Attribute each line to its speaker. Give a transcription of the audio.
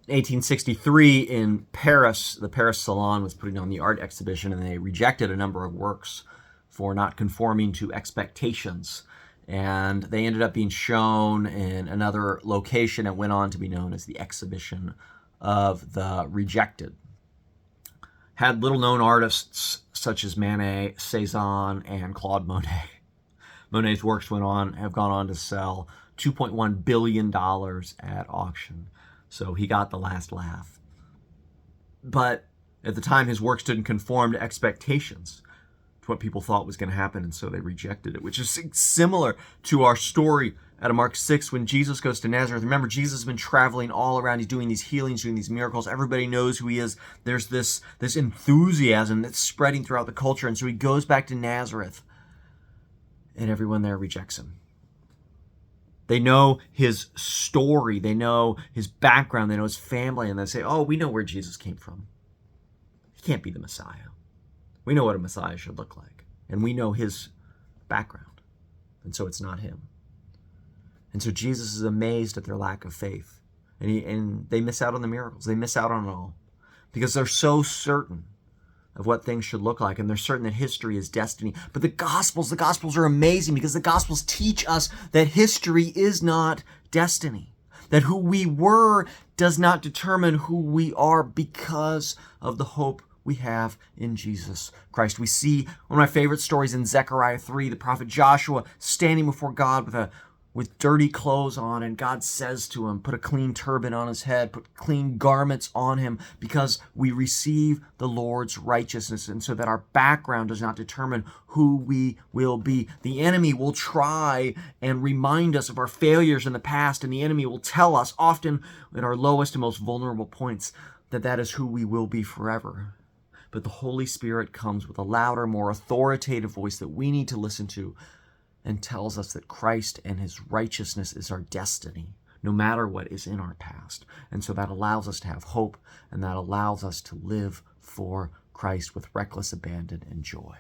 Speaker 1: 1863 in Paris, the Paris Salon was putting on the art exhibition, and they rejected a number of works for not conforming to expectations. And they ended up being shown in another location and went on to be known as the Exhibition of the Rejected. Had little-known artists such as Monet, Cézanne, and Claude Monet. Monet's works have gone on to sell $2.1 billion at auction. So he got the last laugh. But at the time, his works didn't conform to expectations, to what people thought was going to happen, and so they rejected it, which is similar to our story out of Mark 6 when Jesus goes to Nazareth. Remember, Jesus has been traveling all around. He's doing these healings, doing these miracles. Everybody knows who he is. There's this enthusiasm that's spreading throughout the culture, and so he goes back to Nazareth, and everyone there rejects him. They know his story. They know his background. They know his family. And they say, oh, we know where Jesus came from. He can't be the Messiah. We know what a Messiah should look like. And we know his background. And so it's not him. And so Jesus is amazed at their lack of faith. And they miss out on the miracles. They miss out on it all. Because they're so certain of what things should look like, and they're certain that history is destiny. But the Gospels are amazing because the Gospels teach us that history is not destiny, that who we were does not determine who we are because of the hope we have in Jesus Christ. We see one of my favorite stories in Zechariah 3, the prophet Joshua standing before God with dirty clothes on, and God says to him, put a clean turban on his head, put clean garments on him, because we receive the Lord's righteousness, and so that our background does not determine who we will be. The enemy will try and remind us of our failures in the past, and the enemy will tell us, often at our lowest and most vulnerable points, that that is who we will be forever. But the Holy Spirit comes with a louder, more authoritative voice that we need to listen to, and tells us that Christ and his righteousness is our destiny, no matter what is in our past. And so that allows us to have hope, and that allows us to live for Christ with reckless abandon and joy.